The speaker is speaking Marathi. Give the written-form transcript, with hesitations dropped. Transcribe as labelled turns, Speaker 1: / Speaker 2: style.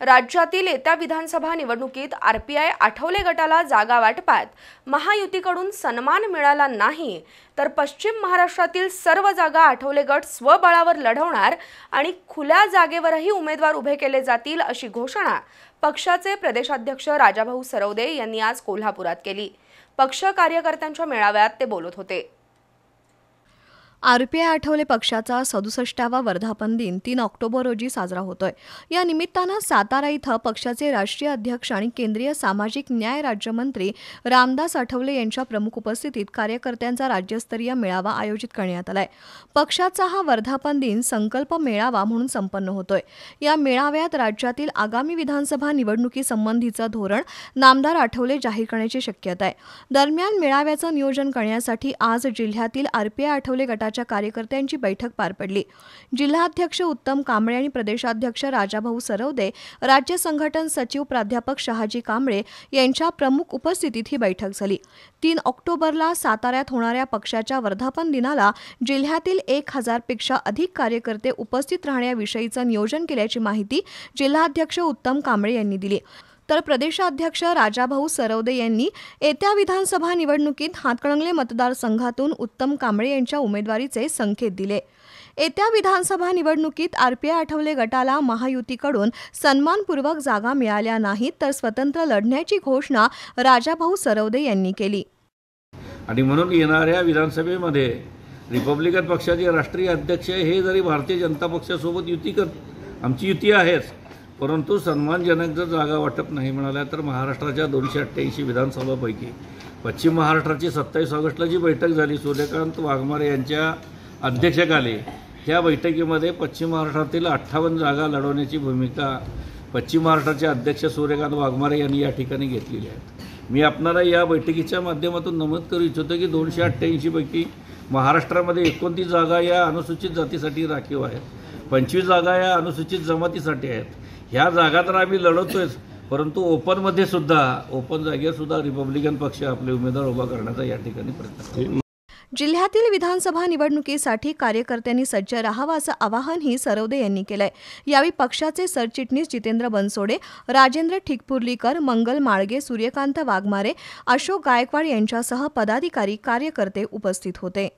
Speaker 1: राज्यातील येत्या विधानसभा निवडणुकीत आरपीआय आठवले गटाला जागा वाटपात महायुतीकडून सन्मान मिळाला नाही तर पश्चिम महाराष्ट्रातील सर्व जागा आठवले गट स्वबळावर लढवणार आणि खुल्या जागेवरही उमेदवार उभे केले जातील अशी घोषणा पक्षाचे प्रदेशाध्यक्ष राजाभाऊ सरवदे यांनी आज कोल्हापुरात केली। पक्ष कार्यकर्त्यांच्या मेळाव्यात ते बोलत होते।
Speaker 2: आरपीआय आठवले पक्षाचा 67वा वर्धापन दिन 3 ऑक्टोबर रोजी साजरा होतोय। या निमित्तानं सातारा इथं पक्षाचे राष्ट्रीय अध्यक्ष आणि केंद्रीय सामाजिक न्याय राज्यमंत्री रामदास आठवले यांच्या प्रमुख उपस्थितीत कार्यकर्त्यांचा राज्यस्तरीय मेळावा आयोजित करण्यात आलाय। पक्षाचा हा वर्धापन दिन संकल्प मेळावा म्हणून संपन्न होतोय। या मेळाव्यात राज्यातील आगामी विधानसभा निवडणुकीसंबंधीचं धोरण नामदार आठवले जाहीर करण्याची शक्यता आहे। दरम्यान मेळाव्याचं नियोजन करण्यासाठी आज जिल्ह्यातील आरपीआय आठवले गटाच्या कार्यकर्त्यांची बैठक पार पडली। जिल्हाध्यक्ष उत्तम कांबळे आणि प्रदेशाध्यक्ष राजाभाऊ सरवदे, राज्य संघटन सचिव प्राध्यापक शहाजी कांबळे यांच्या प्रमुख उपस्थितीत ही बैठक झाली। 3 ऑक्टोबरला साताऱ्यात होणाऱ्या पक्षाच्या वर्धापन दिनाला जिल्ह्यातील 1000 पेक्षा अधिक कार्यकर्ते उपस्थित राहण्याविषयीचं नियोजन केल्याची माहिती जिल्हाध्यक्ष उत्तम कांबळे यांनी दिली। तर प्रदेशाध्यक्ष राजाभाऊ सरवदे यांनी येत्या विधानसभा निवडणुकीत हातकणंगले मतदारसंघातून उत्तम कांबळे यांच्या उमेदवारीचे संकेत दिले। येत्या विधानसभा निवडणुकीत आरपीआय आठवले गटाला महायुतीकडून सन्मानपूर्वक जागा मिळाल्या नाहीत तर स्वतंत्र लढण्याची घोषणा राजाभाऊ सरवदे यांनी केली।
Speaker 3: आणि म्हणून येणाऱ्या विधानसभेमध्ये रिपब्लिकन पक्षाचे राष्ट्रीय अध्यक्ष हे जरी भारतीय जनता पक्षासोबत आमची युती आहेच, परंतु सन्मानजनक जर जागा वाटप नाही मिळाल्या तर महाराष्ट्राच्या 288 विधानसभापैकी पश्चिम महाराष्ट्राची 27 ऑगस्टला जी बैठक झाली सूर्यकांत वाघमारे यांच्या अध्यक्षतेखाली, त्या बैठकीमध्ये पश्चिम महाराष्ट्रातील 58 जागा लढवण्याची भूमिका पश्चिम महाराष्ट्राचे अध्यक्ष सूर्यकांत वाघमारे यांनी या ठिकाणी घेतलेली आहे। मी आपणाला या बैठकीच्या माध्यमातून नमूद करू इच्छितो की 288 पैकी महाराष्ट्रामध्ये 29 जागा या अनुसूचित जातीसाठी राखीव आहेत, 25 जागा या अनुसूचित जमातीसाठी आहेत। ह्या जागा तर आम्ही लढवतोयच, परंतु ओपन जागेवर सुद्धा रिपब्लिकन पक्ष आपले उमेदवार उभा करण्याचा या ठिकाणी प्रयत्न करतो।
Speaker 2: जिल्ह्यातील विधानसभा निवडणुकीसाठी कार्यकर्त्यांनी सज्ज राहावं असं आवाहनही सरवदे यांनी केलंय। यावेळी पक्षाचे सरचिटणीस जितेंद्र बनसोडे, राजेंद्र ठिकपुर्लीकर, मंगल माळगे, सूर्यकांत वाघमारे, अशोक गायकवाड यांच्यासह पदाधिकारी कार्यकर्ते उपस्थित होते।